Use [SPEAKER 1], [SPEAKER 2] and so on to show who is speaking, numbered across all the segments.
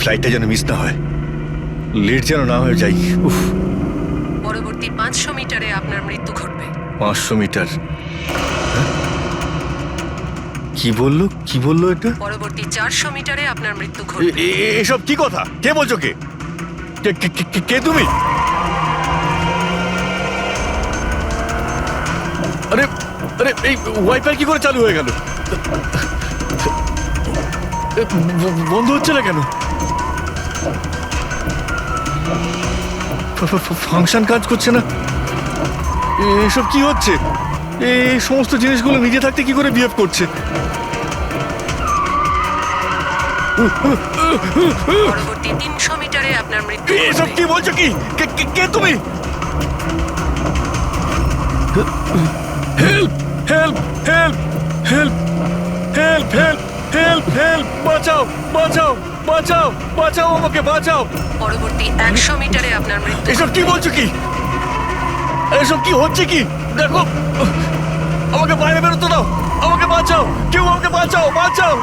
[SPEAKER 1] ফ্লাইটটা যেন মিস না হয়, লেট যেন না হয়ে যাই। উফ,
[SPEAKER 2] পরবর্তী 500 মিটারে আপনার মৃত্যু ঘটবে।
[SPEAKER 1] 500 মিটার? হ্যাঁ? কি বললো এটা?
[SPEAKER 2] পরবর্তী 400 মিটারে আপনার মৃত্যু ঘটবে।
[SPEAKER 1] এসব কি কথা? কে বলছো? কে তুমি? আরে আরে এই ওয়াইফাই কি করে চালু হয়ে গেল? বন্ধ হচ্ছে না কেন? ফাংশন কাজ করছে না? এসব কি হচ্ছে? এই সমস্ত জিনিসগুলো নিজে থাকতে কি করে বিহেভ করছে?
[SPEAKER 2] পরবর্তী 300 মিটারে আপনার মৃত্যু
[SPEAKER 1] এসব
[SPEAKER 2] ঘটবে।
[SPEAKER 1] কি বলছো? কে তুমি? Help help help help help help help help! বাঁচাও বাঁচাও বাঁচাও বাঁচাও, আমাকে বাঁচাও!
[SPEAKER 2] পরবর্তী 100 মিটারে আপনার মৃত্যু
[SPEAKER 1] এসব কি বলছো? এসব কি হচ্ছে? দেখো, আমাকে বাইরে বেরোতে দাও, আমাকে বাঁচাও, কেউ আমাকে বাঁচাও, বাঁচাও!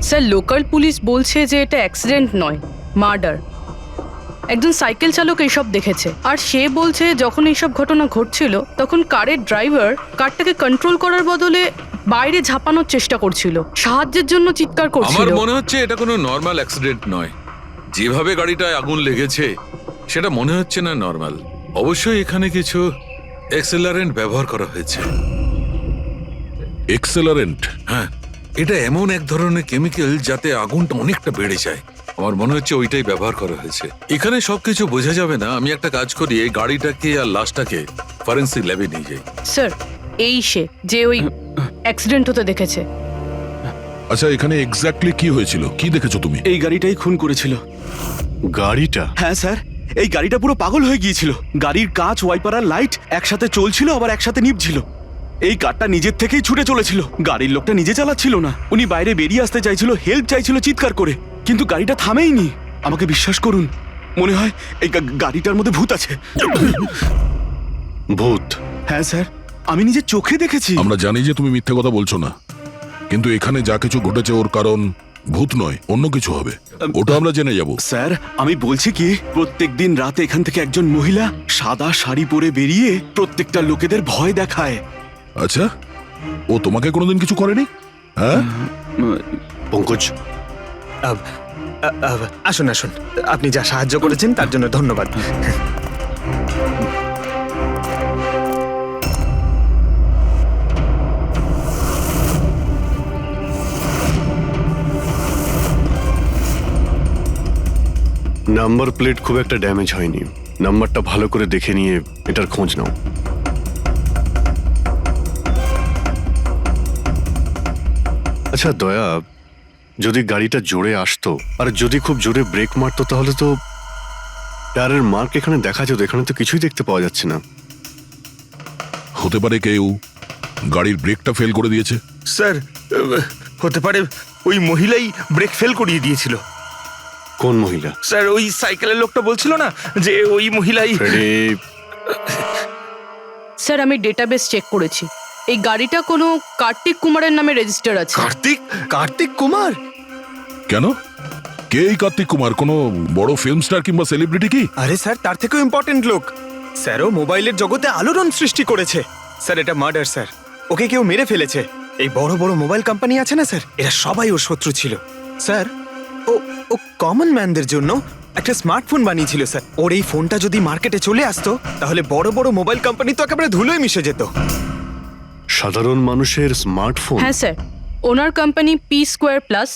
[SPEAKER 2] স্যার, লোকাল পুলিশ বলছে যে এটা অ্যাক্সিডেন্ট নয়, মার্ডার। একজন সাইকেল চালক এইসব দেখেছে, আর সে বলছে যখন এইসব ঘটনা ঘটছিল তখন কারের ড্রাইভার কারটাকে কন্ট্রোল করার বদলে বাইরে ঝাঁপানোর চেষ্টা করছিল, সাহায্যের জন্য চিৎকার করছিল।
[SPEAKER 3] আমার মনে হচ্ছে এটা কোনো নর্মাল অ্যাক্সিডেন্ট নয়। যেভাবে গাড়িটায় আগুন লেগেছে সেটা মনে হচ্ছে না নর্মাল। অবশ্যই এখানে কিছু এক্সেলারেন্ট ব্যবহার করা হয়েছে।
[SPEAKER 4] এক্সেলারেন্ট?
[SPEAKER 3] হ্যাঁ, এটা এমন এক ধরনের কেমিক্যাল যাতে আগুনটা অনেকটা বেড়ে যায়। আমার মনে হচ্ছে ওইটাই ব্যবহার করা হয়েছে। এখানে সবকিছু বোঝা যাবে না। আমি একটা কাজ করি, এই গাড়িটাকে আর লাশটাকে ফরেন্সিক ল্যাবে নিয়ে যাই।
[SPEAKER 2] স্যার, এই সে যে ওই অ্যাক্সিডেন্ট হতে দেখেছে।
[SPEAKER 4] আচ্ছা, এখানে এক্স্যাক্টলি কি হয়েছিল? কি দেখেছো তুমি?
[SPEAKER 5] এই গাড়িটাই খুন করেছিল।
[SPEAKER 1] গাড়িটা?
[SPEAKER 5] হ্যাঁ স্যার, এই গাড়িটা পুরো পাগল হয়ে গিয়েছিল। গাড়ির কাঁচ, ওয়াইপার আর লাইট একসাথে চলছিল, আবার একসাথে নিভছিল। এই কারটা নিজের থেকেই ছুটে চলেছিল। গাড়ির লোকটা নিজে চালাচ্ছিল না, উনি বাইরে বেরিয়ে আসতে চাইছিল, হেল্প চাইছিল চিৎকার করে, কিন্তু গাড়িটা থামেইনি। আমাকে বিশ্বাস করুন, মনে হয় এই গাড়িটার মধ্যে ভূত আছে।
[SPEAKER 1] ভূত?
[SPEAKER 5] হ্যাঁ স্যার, আমি নিজের চোখে দেখেছি।
[SPEAKER 4] আমরা জানি যে তুমি মিথ্যে কথা বলছো না, কিন্তু এখানে যা কিছু ঘটেছে ওর কারণ ভূত নয়, অন্য কিছু হবে। ওটা আমরা জেনে যাব।
[SPEAKER 5] স্যার, আমি বলছি কি, প্রত্যেকদিন রাতে এখান থেকে একজন মহিলা সাদা শাড়ি পরে বেরিয়ে প্রত্যেকটা লোকেদের ভয় দেখায়।
[SPEAKER 4] আচ্ছা, ও তোমাকে কোনোদিন কিছু করেনি? হ্যাঁ?
[SPEAKER 1] পঙ্কজ,
[SPEAKER 6] আসুন আসুন, আপনি যা সাহায্য করেছেন তার জন্য ধন্যবাদ।
[SPEAKER 7] নাম্বার প্লেট খুব একটা ড্যামেজ হয়নি। নাম্বারটা ভালো করে দেখে নিয়ে এটার খোঁজ নাও। আচ্ছা দয়া, যদি গাড়িটা জোরে আসতো আর যদি খুব জোরে ব্রেক মারতো তাহলে তো টায়ারের মার্ক এখানে দেখা যেত। এখানে তো কিছুই দেখতে পাওয়া যাচ্ছে না।
[SPEAKER 4] হতে পারে কেউ গাড়ির ব্রেকটা ফেল করে দিয়েছে।
[SPEAKER 6] স্যার, হতে পারে ওই মহিলাই ব্রেক ফেল করিয়ে দিয়েছিল।
[SPEAKER 7] কোন মহিলা?
[SPEAKER 6] স্যার, ওই সাইকেলের লোকটা বলছিল না যে ওই মহিলাই।
[SPEAKER 2] স্যার, আমি ডেটাবেস চেক করেছি, এই গাড়িটা কোনো কার্তিক কুমারের নামে রেজিস্টার আছে।
[SPEAKER 6] কার্তিক কুমার?
[SPEAKER 4] কেন? কে এই কার্তিক কুমার? কোনো বড় ফিল্ম স্টার কিংবা সেলিব্রিটি কি?
[SPEAKER 6] আরে স্যার, তার থেকেও ইম্পর্টেন্ট লোক। স্যারও মোবাইলের জগতে আলোড়ন সৃষ্টি করেছে। স্যার, এটা মার্ডার স্যার। ওকে কেউ মেরে ফেলেছে। এই বড় বড় মোবাইল কোম্পানি আছে না স্যার, এরা সবাই ওর শত্রু ছিল স্যার। ও কমন ম্যানদের জন্য একটা স্মার্টফোন বানিয়েছিল স্যার। ওর এই ফোনটা যদি মার্কেটে চলে আসতো তাহলে বড় বড় মোবাইল কোম্পানি তো একেবারে ধুলোয় মিশে যেত।
[SPEAKER 7] সাধারণ মানুষের স্মার্টফোন?
[SPEAKER 2] হ্যাঁ স্যার, ওনার কোম্পানি P2+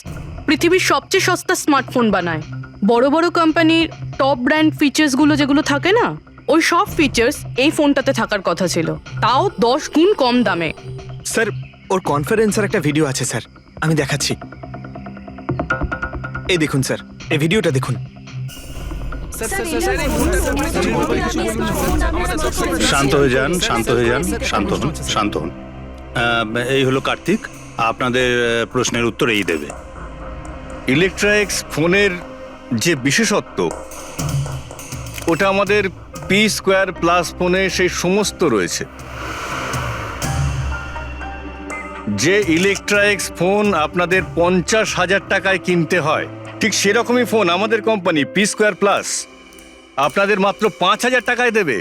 [SPEAKER 2] পৃথিবীর সবচেয়ে সস্তা স্মার্টফোন বানায়। বড় বড় কোম্পানির টপ ব্র্যান্ড ফিচার্সগুলো যেগুলো থাকে না, ওই সব ফিচার্স এই ফোনটাতে থাকার কথা ছিল, তাও 10 গুণ কম দামে।
[SPEAKER 6] স্যার, ওর কনফারেন্সের একটা ভিডিও আছে স্যার, আমি দেখাচ্ছি। এই দেখুন স্যার, এই ভিডিওটা দেখুন।
[SPEAKER 8] শান্ত হয়ে যান, শান্ত হয়ে যান, শান্ত হন, শান্ত হন। এই হলো কার্তিক, আপনাদের প্রশ্নের উত্তর এই দেবে।
[SPEAKER 1] ইলেকট্রনিক্স ফোনের যে বিশেষত্ব, ওটা আমাদের পি স্কোয়ার প্লাস ফোনে সেই সমস্ত রয়েছে। যে ইলেকট্রনিক্স ফোন আপনাদের 50,000 টাকায় কিনতে হয়, ঠিক সেরকমই ফোন আমাদের কোম্পানি পি স্কোয়ার প্লাস আপনাদের মাত্র 5,000 টাকায় দেবে।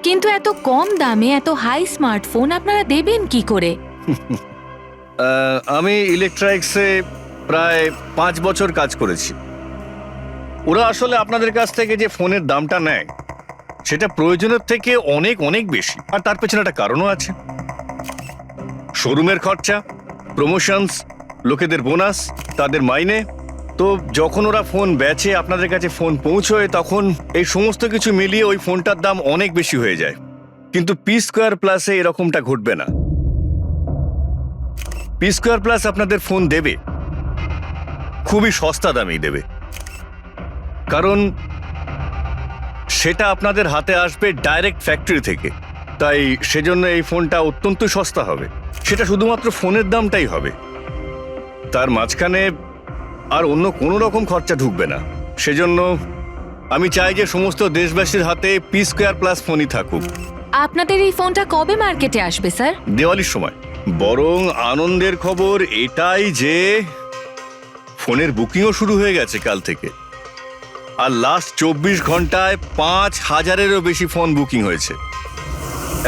[SPEAKER 9] কিন্তু এত কম দামে এত হাই স্মার্টফোন আপনারা দেবেন কি করে?
[SPEAKER 1] আমি ইলেকট্রনিক্সে প্রায় 5 বছর কাজ করেছি। ওরা আসলে আপনাদের কাছ থেকে যে ফোনের দামটা নেয় সেটা প্রয়োজনের থেকে অনেক অনেক বেশি, আর তার পেছনে একটা কারণও আছে। শোরুমের খরচা, প্রমোশনস, লোকেদের বোনাস, তাদের মাইনে। তো যখন ওরা ফোন বেচে, আপনাদের কাছে ফোন পৌঁছয়, তখন এই সমস্ত কিছু মিলিয়ে ওই ফোনটার দাম অনেক বেশি হয়ে যায়। কিন্তু পি স্কোয়ার প্লাসে এরকমটা ঘটবে না। পি স্কোয়ার প্লাস আপনাদের ফোন দেবে খুবই সস্তা দামেই দেবে, কারণ সেটা আপনাদের হাতে আসবে ডাইরেক্ট ফ্যাক্টরি থেকে। তাই সেজন্য এই ফোনটা অত্যন্ত সস্তা হবে। সেটা শুধুমাত্র ফোনের দামটাই হবে, তার মাঝখানে আর অন্য কোনো রকম খরচা ঢুকবে না। সেজন্য আমি চাই যে সমস্ত দেশবাসীর হাতে পি স্কোয়ার প্লাস ফোনই থাকুক।
[SPEAKER 9] আপনাদের এই ফোনটা কবে মার্কেটে আসবে স্যার?
[SPEAKER 1] দিওয়ালির সময়। বরং আনন্দের খবর এটাই যে ফোনের বুকিংও শুরু হয়ে গেছে কাল থেকে, আর লাস্ট 24 ঘন্টায় 5,000-এরও বেশি ফোন বুকিং হয়েছে।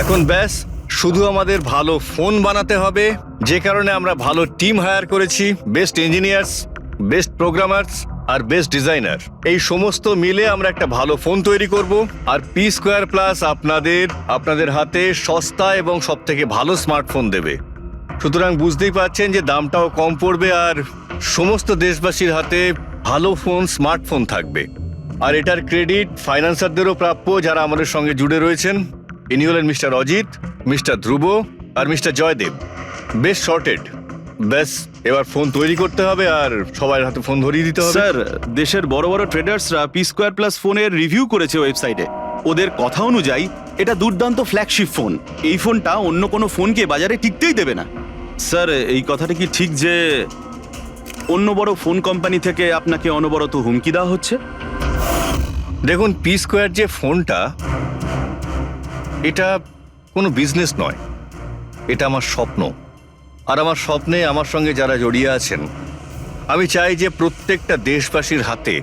[SPEAKER 1] এখন ব্যাস শুধু আমাদের ভালো ফোন বানাতে হবে, যে কারণে আমরা ভালো টিম হায়ার করেছি। বেস্ট ইঞ্জিনিয়ার্স, বেস্ট প্রোগ্রামার্স আর বেস্ট ডিজাইনার, এই সমস্ত মিলে আমরা একটা ভালো ফোন তৈরি করব। আর পি স্কোয়ার প্লাস আপনাদের হাতে সস্তা এবং সব থেকে ভালো স্মার্টফোন দেবে। সুতরাং বুঝতেই পারছেন যে দামটাও কম পড়বে, আর সমস্ত দেশবাসীর হাতে ভালো ফোন, স্মার্টফোন থাকবে। আর এটার ক্রেডিট ফাইন্যান্সারদেরও প্রাপ্য, যারা আমাদের সঙ্গে জুড়ে রয়েছেন। ইনি হলেন মিস্টার অজিত, মিস্টার ধ্রুব আর মিস্টার জয়দেব। বেশ শর্টেড। ব্যাস এবার ফোন তৈরি করতে হবে আর সবার হাতে ফোন ধরিয়ে দিতে হবে।
[SPEAKER 5] স্যার, দেশের বড় বড় ট্রেডার্সরা পি স্কোয়ার প্লাস ফোনের রিভিউ করেছে ওয়েবসাইটে। ওদের কথা অনুযায়ী এটা দুর্দান্ত ফ্ল্যাগশিপ ফোন। এই ফোনটা অন্য কোনো ফোনকে বাজারে টিকতেই দেবে না। স্যার, এই কথাটা কি ঠিক যে অন্য বড় ফোন কোম্পানি থেকে আপনাকে অনবরত হুমকি দেওয়া হচ্ছে?
[SPEAKER 1] দেখুন, পি স্কোয়ার যে ফোনটা, এটা কোনো বিজনেস নয়, এটা আমার স্বপ্ন। আর আমার স্বপ্নে আমার সঙ্গে যারা জড়িয়ে আছেন, আমি চাই যে প্রত্যেকটা দেশবাসীর হাতে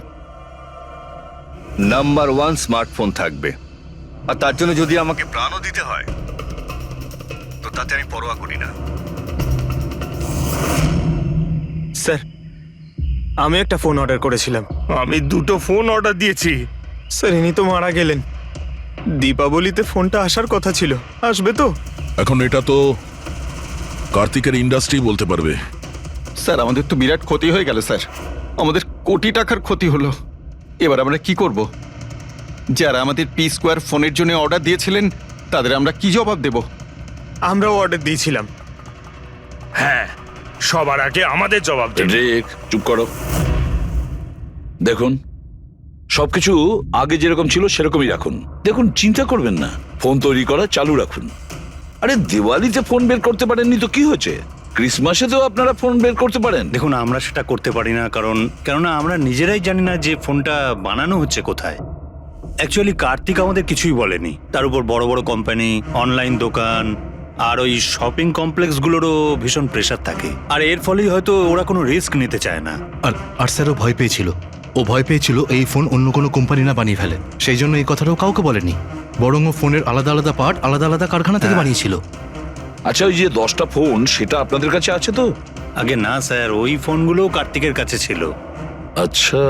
[SPEAKER 1] নাম্বার 1 স্মার্টফোন থাকবে। আর তার জন্য যদি আমাকে প্রাণও দিতে হয়, তো তাতে আমি পরোয়া করি না।
[SPEAKER 6] স্যার, আমি একটা ফোন অর্ডার করেছিলাম।
[SPEAKER 10] আমি 2টো ফোন অর্ডার দিয়েছি।
[SPEAKER 6] স্যার, ইনি তো মারা গেলেন। দীপাবলিতে ফোনটা আসার কথা ছিল, আসবে তো?
[SPEAKER 4] এখন এটা তো কার্তিকের ইন্ডাস্ট্রি বলতে পারবে।
[SPEAKER 10] স্যার, আমাদের তো বিরাট ক্ষতি হয়ে গেল স্যার। আমাদের কোটি টাকার ক্ষতি হলো। এবার আমরা কি করব? যারা আমাদের পি স্কোয়ার ফোনের জন্য অর্ডার দিয়েছিলেন, তাদের আমরা কি জবাব দেব?
[SPEAKER 6] আমরাও অর্ডার দিয়েছিলাম।
[SPEAKER 10] হ্যাঁ, সবার আগে আমাদের জবাব দেব।
[SPEAKER 3] রেক, চুপ করো। দেখুন, সবকিছু আগে যেরকম ছিল সেরকমই রাখুন। দেখুন, চিন্তা করবেন না, ফোন তৈরি করা চালু রাখুন। আরে দিওয়ালিতে ফোন বের করতে পারেননি তো কি হয়েছে? ক্রিসমাসে তো আপনারা ফোন বের করতে পারেন।
[SPEAKER 8] দেখুন, আমরা সেটা করতে পারি না, কেননা আমরা নিজেরাই জানি না যে ফোনটা বানানো হচ্ছে কোথায়। অ্যাকচুয়ালি কার্তিক আমাদের কিছুই বলেনি। তার উপর বড় বড় কোম্পানি, অনলাইন দোকান আর ওই শপিং কমপ্লেক্সগুলোরও ভীষণ প্রেশার থাকে, আর এর ফলেই হয়তো ওরা কোনো রিস্ক নিতে চায় না।
[SPEAKER 11] আর স্যারও ভয় পেয়েছিল। ও ভয় পেয়েছিল এই ফোন অন্য কোনো কোম্পানি না বানিয়ে ফেলে, সেই জন্য এই কথাটাও কাউকে বলেনি। বরং ও ফোনের আলাদা আলাদা পার্ট আলাদা আলাদা কারখানা থেকে বানিয়েছিল।
[SPEAKER 3] আচ্ছা, ওই যে 10টা ফোন, সেটা আপনাদের কাছে আছে তো?
[SPEAKER 8] আগে না স্যার, ওই ফোনগুলোও কার্তিকের কাছে ছিল।
[SPEAKER 3] আচ্ছা,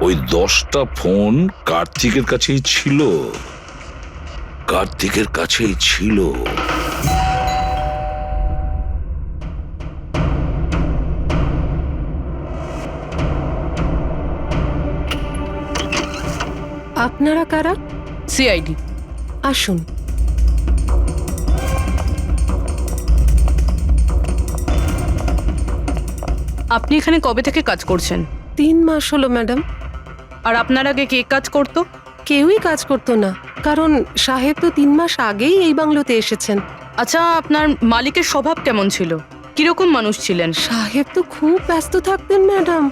[SPEAKER 3] ওই 10টা ফোন কার্তিকের কাছেই ছিল। কার্তিকের কাছেই ছিল।
[SPEAKER 9] আপনারা কারা?
[SPEAKER 2] সিআইডি।
[SPEAKER 9] আসুন।
[SPEAKER 2] আপনি এখানে কবে থেকে কাজ করছেন?
[SPEAKER 12] 3 মাস হলো ম্যাডাম।
[SPEAKER 2] আর আপনার আগে কে কাজ করতো?
[SPEAKER 12] কেউই কাজ করতো না, কারণ সাহেব তো 3 মাস আগেই এই বাংলোতে এসেছেন।
[SPEAKER 2] আচ্ছা, আপনার মালিকের স্বভাব কেমন ছিল? কিরকম মানুষ ছিলেন?
[SPEAKER 12] সাহেব তো খুব ব্যস্ত থাকতেন ম্যাডাম,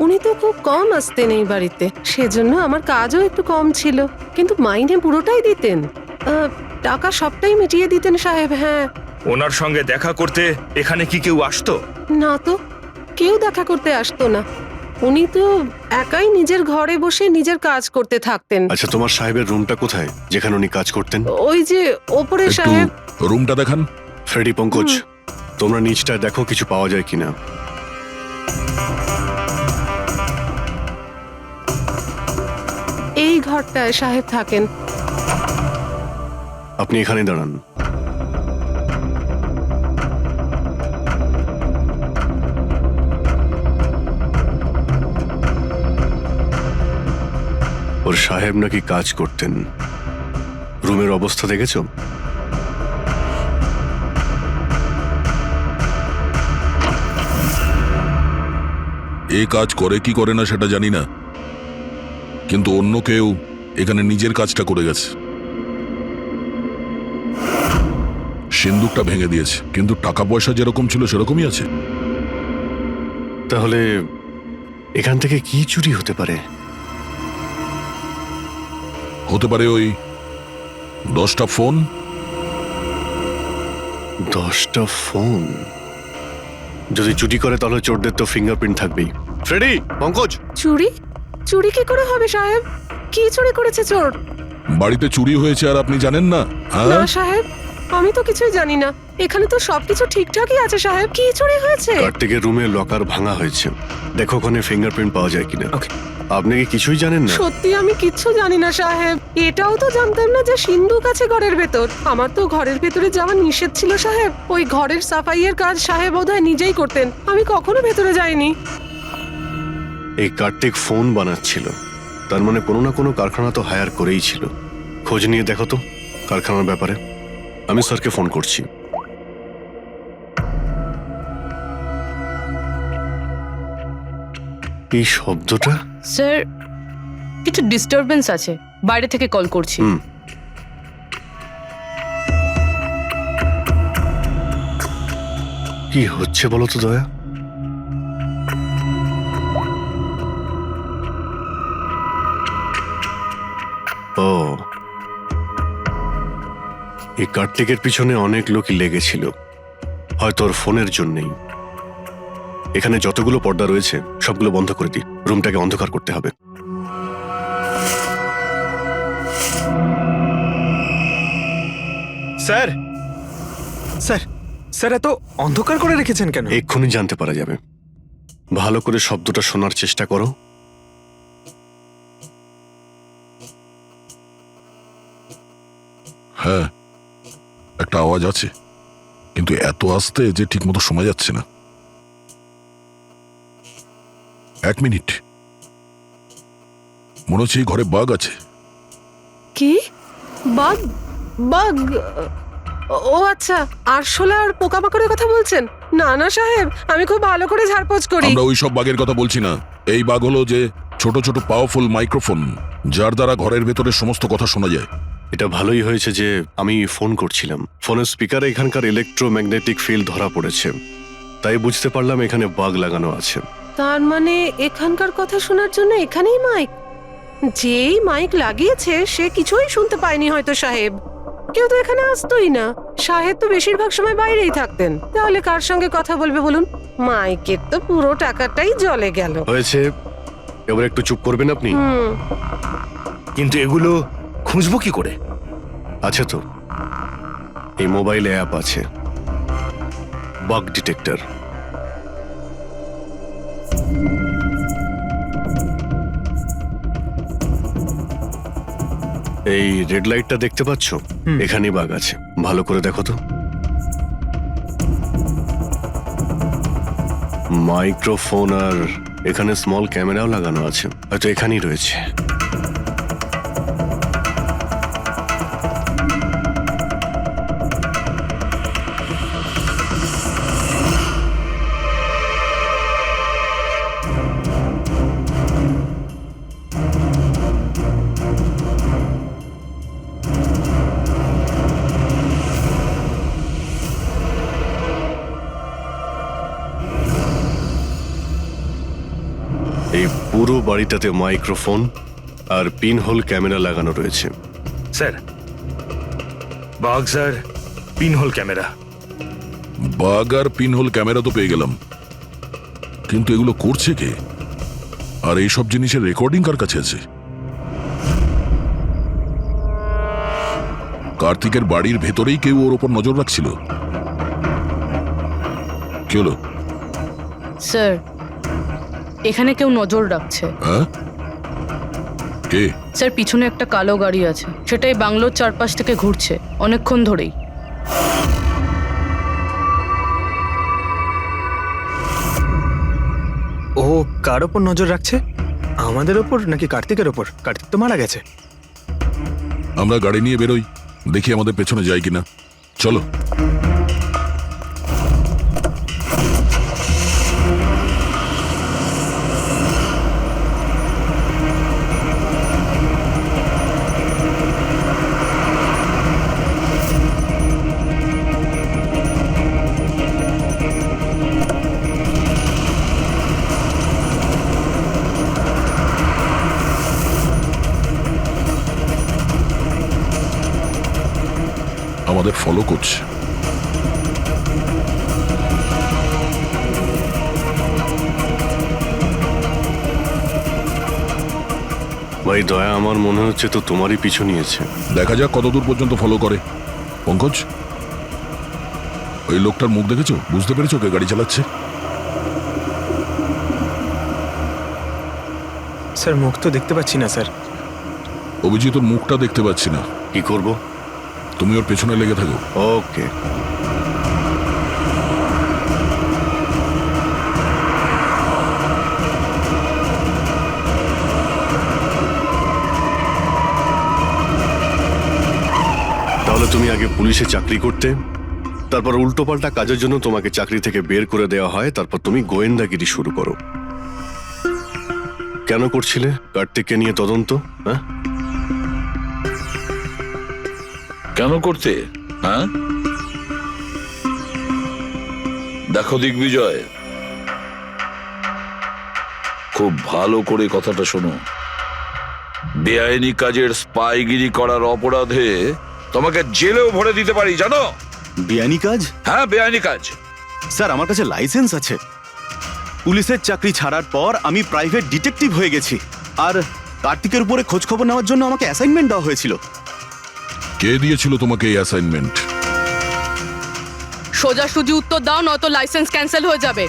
[SPEAKER 12] উনি তো খুব কম আসতেন এই বাড়িতে, সেজন্য আমার কাজও একটু কম ছিল, কিন্তু মাইনে পুরোটাই দিতেন। টাকা সবটাই মিটিয়ে দিতেন সাহেব। হ্যাঁ।
[SPEAKER 13] ওনার সঙ্গে দেখা করতে এখানে কি কেউ আসতো?
[SPEAKER 12] না তো, কেউ দেখা করতে আসতো না, উনি তো একাই নিজের ঘরে বসে নিজের কাজ করতে থাকতেন।
[SPEAKER 7] আচ্ছা, তোমার সাহেবের রুমটা কোথায় যেখানে উনি কাজ করতেন?
[SPEAKER 12] ওই যে ওপরে
[SPEAKER 4] একটু
[SPEAKER 12] সাহেব।
[SPEAKER 4] রুমটা দেখান।
[SPEAKER 7] ফ্রেডি, পঙ্কজ, তোমরা নিচটায় দেখো কিছু পাওয়া যায় কিনা।
[SPEAKER 12] এই ঘরটায় সাহেব থাকেন।
[SPEAKER 7] আপনি এখানে দাঁড়ান। ওর সাহেব নাকি কাজ করতেন। রুমের অবস্থা দেখেছো?
[SPEAKER 4] এই কাজ করে কি করে না সেটা জানি না, কিন্তু অন্য কেউ এখানে নিজের কাজটা করে গেছে। সিন্দুকটা ভেঙে দিয়েছে, কিন্তু টাকা পয়সা যেরকম ছিল সেরকমই আছে।
[SPEAKER 7] তাহলে এখান থেকে কি চুরি হতে পারে?
[SPEAKER 4] হতে পারে ওই 10টা ফোন।
[SPEAKER 7] 10টা ফোন? যদি চুরি করে তাহলে চোরদের তো ফিঙ্গারপ্রিন্ট থাকবেই। ফ্রেডি, পঙ্কজ।
[SPEAKER 12] চুরি? চুরি কি করে হবে সাহেব? কি চুরি করেছে চোর?
[SPEAKER 4] বাড়িতে চুরি হয়েছে আর আপনি জানেন না?
[SPEAKER 12] না সাহেব, আমি তো কিছুই জানি না, এখানে তো সবকিছু ঠিকঠাকই আছে সাহেব। কি চুরি হয়েছে?
[SPEAKER 7] কার্তিকের রুমে লকার ভাঙা হয়েছে, দেখো ওখানে ফিঙ্গারপ্রিন্ট পাওয়া যায় কিনা। আপনি কি কিছুই জানেন না?
[SPEAKER 12] সত্যি আমি কিচ্ছু জানি না সাহেব। এটাও তো জানতাম না যে সিন্ধুক আছে ঘরের ভেতর। আমার তো ঘরের ভেতরে যাওয়া নিষেধ ছিল সাহেব। ওই ঘরের সাফাইয়ের কাজ সাহেব বোধহয় নিজেই করতেন, আমি কখনো ভেতরে যাইনি।
[SPEAKER 7] এই কার্তিক ফোন বানাচ্ছিল, তার মানে কোনো না কোনো কারখানা তো হায়ার করেই ছিল। খোঁজ নিয়ে দেখো তো কারখানার ব্যাপারে। আমি স্যারকে ফোন করছি। এই শব্দটা?
[SPEAKER 2] স্যার, কিছু ডিস্টারবেন্স আছে, বাইরে থেকে কল করছি।
[SPEAKER 7] কি হচ্ছে বলো তো দয়া? ও, এই কার্তিকের পিছনে অনেক লোকই লেগেছিল, হয়তো ওর ফোনের জন্যই। এখানে যতগুলো পর্দা রয়েছে সবগুলো বন্ধ করে দিই, রুমটাকে অন্ধকার করতে হবে।
[SPEAKER 6] স্যার, স্যার, স্যার, এত অন্ধকার করে রেখেছেন কেন?
[SPEAKER 7] এক্ষুনি জানতে পারা যাবে। ভালো করে শব্দটা শোনার চেষ্টা করো।
[SPEAKER 4] হ্যাঁ, একটা আওয়াজ আছে, কিন্তু এত আস্তে যে ঠিক মতো শোনা যাচ্ছে না। 1 মিনিট, মনে হচ্ছে এই ঘরে বাঘ আছে।
[SPEAKER 12] কি? বাঘ? বাঘ? ও আচ্ছা, আরশোলা আর পোকামাকড়ের কথা বলছেন? না না সাহেব, আমি খুব ভালো করে ঝাড়পোছ করি।
[SPEAKER 4] আমরা ওই সব বাঘের কথা বলছি না। এই বাঘ হলো যে ছোট ছোট পাওয়ারফুল মাইক্রোফোন, যার দ্বারা ঘরের ভেতরে সমস্ত কথা শোনা যায়।
[SPEAKER 7] এটা ভালোই হয়েছে যে আমি ফোন করছিলাম। ফোনের স্পিকারে এখানকার ইলেকট্রোম্যাগনেটিক ফিল্ড ধরা পড়েছে, তাই বুঝতে পারলাম এখানে বাগ লাগানো আছে।
[SPEAKER 12] তার মানে এখানকার কথা শোনার জন্য এখানেই মাইক? যেই মাইক লাগিয়েছে সে কিছুই শুনতে পায়নি হয়তো সাহেব। কেউ তো এখানে আসতোই না, সাহেব তো বেশিরভাগ সময় বাইরেই থাকতেন। তাহলে কার সঙ্গে কথা বলবে বলুন? মাইকের তো পুরো টাকাটাই জলে গেল।
[SPEAKER 7] হয়েছে, এবার একটু চুপ করবেন আপনি।
[SPEAKER 13] কিন্তু এগুলো খুঁজবো কি করে?
[SPEAKER 7] আছে তো, এই মোবাইলে অ্যাপ আছে, বাগ ডিটেক্টর। এই রেড লাইটটা দেখতে পাচ্ছ? এখানেই বাগ আছে, ভালো করে দেখো তো। মাইক্রোফোন আর এখানে স্মল ক্যামেরাও লাগানো আছে, হয়তো এখানেই রয়েছে। এই পুরো বাড়িটাতে মাইক্রোফোন আর পিনহোল ক্যামেরা লাগানো রয়েছে।
[SPEAKER 13] স্যার বাঘ স্যার, পিনহোল ক্যামেরা।
[SPEAKER 4] বাগ আর পিনহোল ক্যামেরা তো পেয়ে গেলাম, কিন্তু এগুলো করছে কে? আর এইসব জিনিসের রেকর্ডিং কার কাছে আছে? কার্তিকের বাড়ির ভেতরেই কেউ ওর ওপর নজর রাখছিল। কি হলো?
[SPEAKER 2] স্যার, এখানে কেউ নজর রাখছে।
[SPEAKER 4] হ্যাঁ, কে?
[SPEAKER 2] স্যার, পিছনে একটা কালো গাড়ি আছে, সেটাই বাংলোর চারপাশ থেকে ঘুরছে অনেকক্ষণ ধরেই।
[SPEAKER 6] ও কার ওপর নজর রাখছে? আমাদের ওপর নাকি কার্তিকের ওপর? কার্তিক তো মারা গেছে।
[SPEAKER 4] আমরা গাড়ি নিয়ে বেরোই, দেখি আমাদের পেছনে যায় কিনা। চলো। আমাদের ফলো করছে।
[SPEAKER 7] ভাই দয়া, আমার মনে হচ্ছে তো তোমারই পিছু নিয়েছে।
[SPEAKER 4] দেখা যাক কতদূর পর্যন্ত ফলো করে। পঙ্কজ, ওই লোকটার মুখ দেখেছো? বুঝতে পেরেছো কে গাড়ি চালাচ্ছে?
[SPEAKER 6] স্যার মুখ তো দেখতে পাচ্ছি না স্যার।
[SPEAKER 4] অভিজিৎ, ওর মুখটা দেখতে পাচ্ছি না।
[SPEAKER 7] কি করব?
[SPEAKER 4] তুমি ওর পেছনে লেগে থাকো।
[SPEAKER 7] ওকে। তাহলে তুমি আগে পুলিশে চাকরি করতে, তারপর উল্টোপাল্টা কাজের জন্য তোমাকে চাকরি থেকে বের করে দেওয়া হয়, তারপর তুমি গোয়েন্দাগিরি শুরু করো। কেন করছিলে কার্তিককে নিয়ে তদন্ত? হ্যাঁ,
[SPEAKER 3] কেন করতে? হ্যাঁ, দেখো দিগ্বিজয়, খুব ভালো করে কথাটা শোনো। বেআইনি কাজের স্পাইগিরি করার অপরাধে তোমাকে জেলেও ভরে দিতে পারি, জানো?
[SPEAKER 5] বেআইনি কাজ?
[SPEAKER 3] হ্যাঁ, বেআইনি কাজ।
[SPEAKER 5] স্যার, আমার কাছে লাইসেন্স আছে। পুলিশের চাকরি ছাড়ার পর আমি প্রাইভেট ডিটেকটিভ হয়ে গেছি, আর কার্তিকের উপরে খোঁজ খবর নেওয়ার জন্য আমাকে অ্যাসাইনমেন্ট দেওয়া হয়েছিল।
[SPEAKER 4] কে দিয়েছিল তোমাকে এই অ্যাসাইনমেন্ট?
[SPEAKER 2] সোজাসুজি উত্তর দাও, নয়তো লাইসেন্স ক্যান্সেল হয়ে যাবে।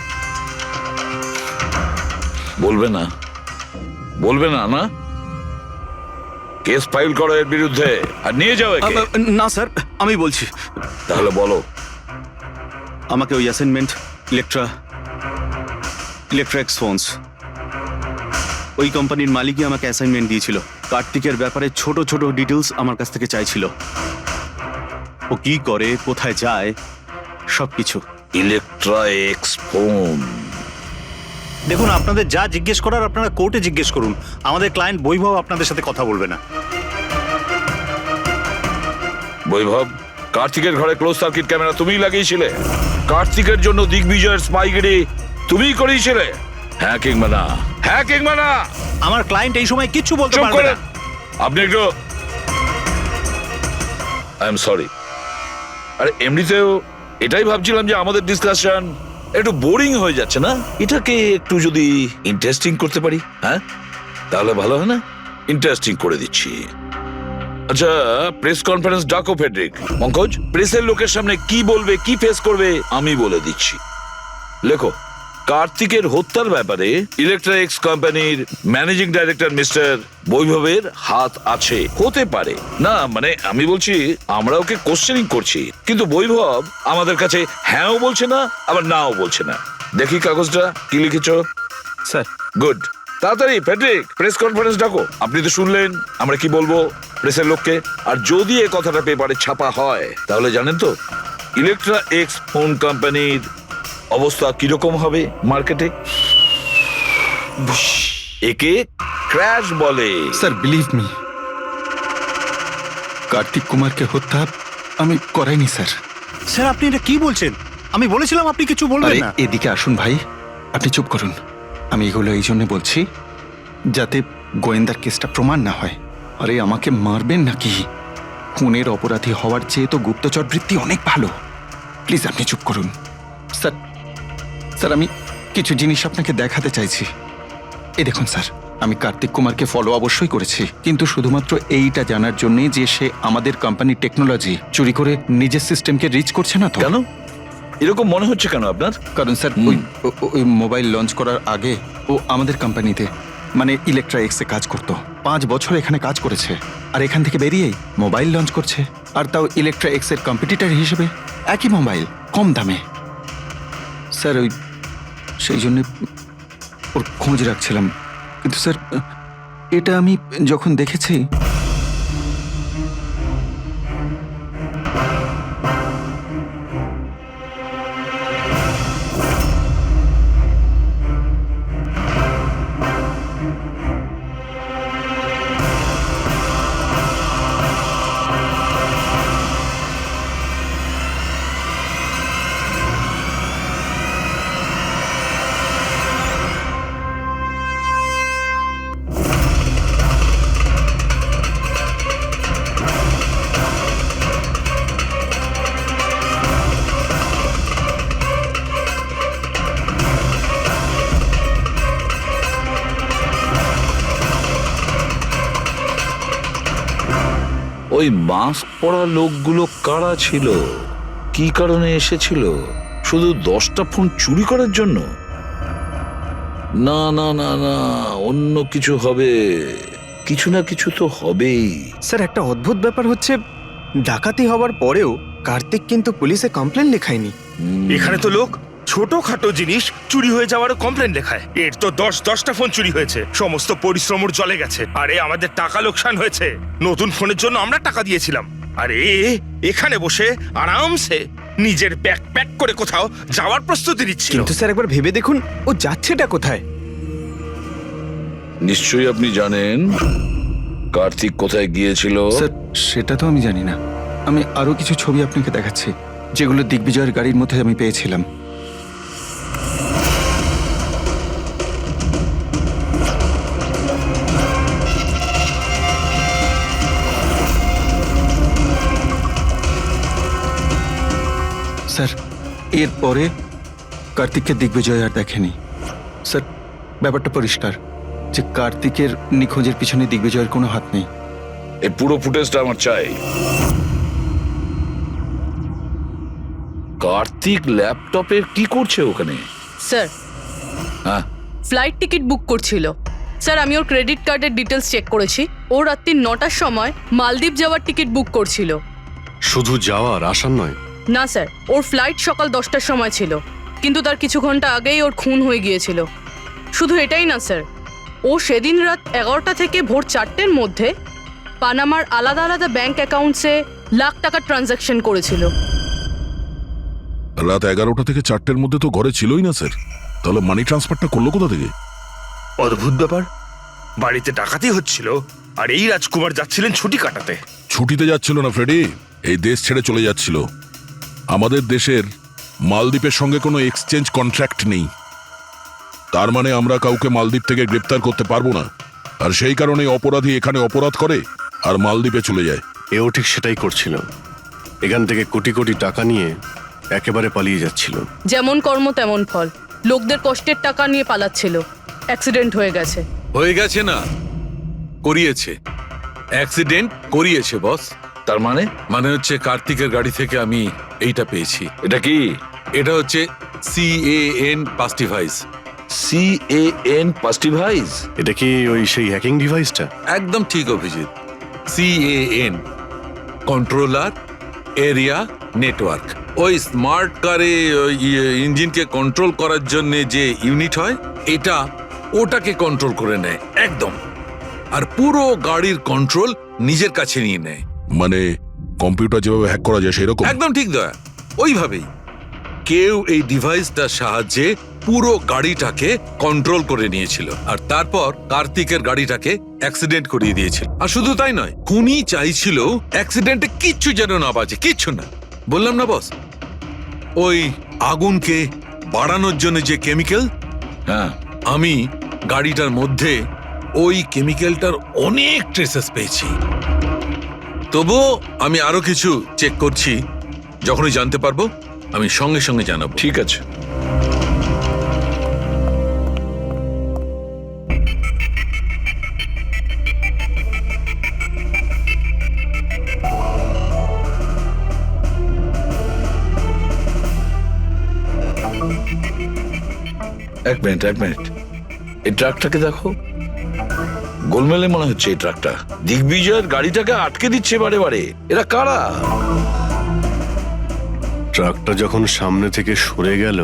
[SPEAKER 3] বলবে না? বলবে না? না, কেস ফাইল করো এর বিরুদ্ধে আর নিয়ে যাও একে।
[SPEAKER 5] না স্যার, আমি বলছি।
[SPEAKER 3] তাহলে বলো।
[SPEAKER 5] আমাকে ওই অ্যাসাইনমেন্ট ইলেকট্রা এক্সফোন্স, ওই কোম্পানির মালিকই আমাকে অ্যাসাইনমেন্ট দিয়েছিল। কার্তিকের ব্যাপারে ছোট ছোট ডিটেলস আমার কাছ থেকে চাইছিল। ও কি করে, কোথায় যায়, সবকিছু।
[SPEAKER 3] ইলেকট্রা এক্সফোন।
[SPEAKER 8] দেখুন, আপনাদের যা জিজ্ঞেস করার আপনারা কোর্টে জিজ্ঞেস করুন। আমাদের ক্লায়েন্ট বৈভব আপনাদের সাথে কথা বলবে না।
[SPEAKER 3] বৈভব, কার্তিকের ঘরে ক্লোজ সার্কিট ক্যামেরা তুমিই লাগিয়েছিলে? কার্তিকের জন্য দিগ্বিজয়ের স্পাইগিরি তুমিই করিয়েছিলে? হ্যাঁ কিংবা না? হ্যাঁ কিংবা না?
[SPEAKER 8] আমার ক্লায়েন্ট এই সময় কিচ্ছু বলতে
[SPEAKER 3] চুপ
[SPEAKER 8] পারবে
[SPEAKER 3] করে।
[SPEAKER 8] না।
[SPEAKER 3] আপনি একটু, আই এম সরি। আরে এমনিতেও এটাই ভাবছিলাম যে আমাদের ডিসকাশন একটু বোরিং হয়ে যাচ্ছে না, এটাকে একটু যদি ইন্টারেস্টিং করতে পারি, হ্যাঁ তাহলে ভালো হয় না? ইন্টারেস্টিং করে দিচ্ছি। আচ্ছা, প্রেস কনফারেন্স ডাকো ফেডরিক। পঙ্কজ, প্রেসের লোকের সামনে কি বলবে, কি ফেস করবে আমি বলে দিচ্ছি। লেখো, কার্তিকের হত্যার ব্যাপারে ইলেকট্রা এক্স কোম্পানির ম্যানেজিং ডাইরেক্টর মিস্টার বৈভবের হাত আছে। হতে পারে না, মানে আমি বলছি আমরা ওকে কোশ্চেনিং করছি, কিন্তু বৈভব আমাদের কাছে হ্যাঁও বলছে না আবার নাও বলছে না। দেখি কাগজটা কি লিখেছো।
[SPEAKER 6] Sir,
[SPEAKER 3] good. তাড়াতাড়ি ফেডরিক, প্রেস কনফারেন্স ডাকো। আপনি তো শুনলেন আমরা কি বলবো প্রেসের লোককে। আর যদি এই কথাটা পেপারে ছাপা হয় তাহলে জানেন তো ইলেকট্রা এক্স ফোন কোম্পানির অবস্থা কিরকম হবে মার্কেটে। একে ক্র্যাশ বলে।
[SPEAKER 10] স্যার বিলিভ মি, কার্তিক কুমারকে হত্যা আমি করাইনি স্যার।
[SPEAKER 8] স্যার, আপনি এটা কি বলছেন? আমি বলেছিলাম আপনি কিছু বলবেন না।
[SPEAKER 10] এদিকে আসুন ভাই, আপনি চুপ করুন। আমি এগুলো এই জন্য বলছি যাতে গোয়েন্দার কেসটা প্রমাণ না হয়। আরে আমাকে মারবেন নাকি? খুনের অপরাধী হওয়ার চেয়ে তো গুপ্তচর বৃত্তি অনেক ভালো। প্লিজ আপনি চুপ করুন। স্যার স্যার আমি কিছু জিনিস আপনাকে দেখাতে চাইছি। এই দেখুন স্যার, আমি কার্তিক কুমারকে ফলো অবশ্যই করেছি, কিন্তু শুধুমাত্র এইটা জানার জন্যে যে সে আমাদের কোম্পানির টেকনোলজি চুরি করে নিজের সিস্টেমকে রিচ করছে না তো।
[SPEAKER 14] কেন এরকম মনে হচ্ছে কেন আপনার?
[SPEAKER 10] কারণ স্যার ওই মোবাইল লঞ্চ করার আগে ও আমাদের কোম্পানিতে মানে ইলেকট্রা এক্সে কাজ করত। 5 বছর এখানে কাজ করেছে, আর এখান থেকে বেরিয়েই মোবাইল লঞ্চ করছে, আর তাও ইলেকট্রা এক্সের কম্পিটিটর হিসেবে। একই মোবাইল, কম দামে। স্যার সেই জন্য ওর খোঁজ রাখছিলাম। কিন্তু স্যার এটা আমি যখন দেখেছি,
[SPEAKER 14] ওই মাস্ক পরা লোকগুলো কারা ছিল, কি কারণে এসেছিল? শুধু 10টা ফোন চুরি করার জন্য? না না না না, অন্য কিছু হবে, কিছু না কিছু তো হবেই।
[SPEAKER 6] স্যার একটা অদ্ভুত ব্যাপার হচ্ছে, ডাকাতি হওয়ার পরেও কার্তিক কিন্তু পুলিশে কমপ্লেন লেখায়নি।
[SPEAKER 13] এখানে তো লোক ছোটখাটো জিনিস চুরি হয়ে যাওয়ারও কমপ্লেন লেখায়। এর তো 10টা ফোন চুরি হয়েছে, সমস্ত পরিশ্রম জলে গেছে। আরে আমাদের টাকা লোকসান হয়েছে, নতুন ফোনের জন্য আমরা টাকা দিয়েছিলাম। আরে এখানে বসে আরামসে নিজের ব্যাগ প্যাক করে কোথাও যাওয়ার প্রস্তুতি নিচ্ছিল।
[SPEAKER 6] কিন্তু স্যার একবার ভেবে দেখুন, ও যাচ্ছেটা কোথায়?
[SPEAKER 14] নিশ্চয়ই আপনি জানেন কার্তিক কোথায় গিয়েছিল।
[SPEAKER 10] স্যার সেটা তো আমি জানি না। আমি আরো কিছু ছবি আপনাকে দেখাচ্ছি, যেগুলো দিগ্বিজয়ের গাড়ির মধ্যে আমি পেয়েছিলাম। স্যার এরপরে কার্তিককে দিগ্বিজয় আর দেখেনি। স্যার ব্যাপারটা পরিষ্কার যে কার্তিকের নিখোঁজের পিছনে দিগ্বিজয়ের কোনো হাত নেই।
[SPEAKER 14] এই পুরো ফুটেজটা আমার চাই। কার্তিক ল্যাপটপে কি করছে ওখানে?
[SPEAKER 2] স্যার
[SPEAKER 14] হ্যাঁ,
[SPEAKER 2] ফ্লাইট টিকিট বুক করছিল। স্যার আমি ওর ক্রেডিট কার্ডের ডিটেলস চেক করেছি। ও রাত্রি 9টার সময় মালদ্বীপ যাওয়ার টিকিট বুক করছিল।
[SPEAKER 7] শুধু যাওয়ার, আসার নয়?
[SPEAKER 2] না স্যার, ওর ফ্লাইট সকাল 10টার সময় ছিল, কিন্তু তার কিছু ঘন্টা আগেই ওর খুন হয়ে গিয়েছিল। শুধু এটাই না স্যার, ও সেদিন রাত 11টা থেকে ভোর 4টের মধ্যে পানামার আলাদা আলাদা ব্যাংক অ্যাকাউন্টসে লাখ টাকার ট্রানজ্যাকশন করেছিল।
[SPEAKER 4] রাত 11টা থেকে 4টের মধ্যে তো ঘরে ছিলই না স্যার। তাহলে মানি ট্রান্সফারটা করলো কোথা থেকে?
[SPEAKER 13] অদ্ভুত ব্যাপার, বাড়িতে ডাকাতি হচ্ছিল আর এই রাজকুমার যাচ্ছিলেন ছুটি কাটাতে।
[SPEAKER 4] ছুটিতে যাচ্ছিল না ফ্রেডি, এই দেশ ছেড়ে চলে যাচ্ছিল। আমাদের দেশের মালদ্বীপের সঙ্গে কোনো এক্সচেঞ্জ কন্ট্রাক্ট নেই, তার মানে আমরা কাউকে মালদ্বীপ থেকে গ্রেপ্তার করতে পারবো না। আর সেই কারণে অপরাধী এখানে অপরাধ করে আর মালদ্বীপে চলে যায়।
[SPEAKER 7] এও ঠিক সেটাই করছিল, এখান থেকে কোটি কোটি টাকা নিয়ে একেবারে পালিয়ে যাচ্ছিল।
[SPEAKER 2] যেমন কর্ম তেমন ফল, লোকদের কষ্টের টাকা নিয়ে পালাচ্ছিল। অ্যাক্সিডেন্ট হয়ে গেছে।
[SPEAKER 3] হয়ে গেছে না, করিয়েছে। অ্যাক্সিডেন্ট করিয়েছে বস।
[SPEAKER 14] তার মানে?
[SPEAKER 3] মানে হচ্ছে কার্তিকের গাড়ি থেকে আমি এইটা পেয়েছি।
[SPEAKER 14] এটা কি?
[SPEAKER 3] এটা হচ্ছে CAN পাস্টিভাইজ।
[SPEAKER 14] CAN পাস্টিভাইজ?
[SPEAKER 7] এটা কি ওই সেই হ্যাকিং ডিভাইসটা?
[SPEAKER 3] একদম ঠিক Abhijit. CAN controller area network. ওই স্মার্ট কারে ইঞ্জিনকে কন্ট্রোল করার জন্য যে ইউনিট হয়, এটা ওটাকে কন্ট্রোল করে নেয় একদম, আর পুরো গাড়ির কন্ট্রোল নিজের কাছে নিয়ে নেয়।
[SPEAKER 4] মানে কম্পিউটার যেভাবে হ্যাক করা যায় সেরকম?
[SPEAKER 3] একদম ঠিক দয়া, ওইভাবেই। কেউ এই ডিভাইসটার সাহায্যে পুরো গাড়িটাকে কন্ট্রোল করে নিয়েছিল, আর তারপর কার্তিকের গাড়িটাকে অ্যাক্সিডেন্ট করিয়ে দিয়েছিল। আর শুধু তাই নয়, খুনি চাইছিল অ্যাক্সিডেন্টে কিচ্ছু যেন না বাজে, কিচ্ছু না। বললাম না বস, ওই আগুনকে বাড়ানোর জন্য যে কেমিক্যাল,
[SPEAKER 14] হ্যাঁ,
[SPEAKER 3] আমি গাড়িটার মধ্যে ওই কেমিক্যালটার অনেক ট্রেসেস পেয়েছি। তবুও আমি আরো কিছু চেক করছি, যখনই জানতে পারবো আমি সঙ্গে সঙ্গে জানাবো।
[SPEAKER 14] ঠিক আছে। এক মিনিট এই ট্রাকটাকে দেখো, গোলমেলে মনে হচ্ছে এই ট্রাকটা। দিগ্বিজয়ের গাড়িটাকে আটকে দিচ্ছে বারে বারে। এরা কারা?
[SPEAKER 7] ট্রাকটা যখন সামনে থেকে সরে গেল,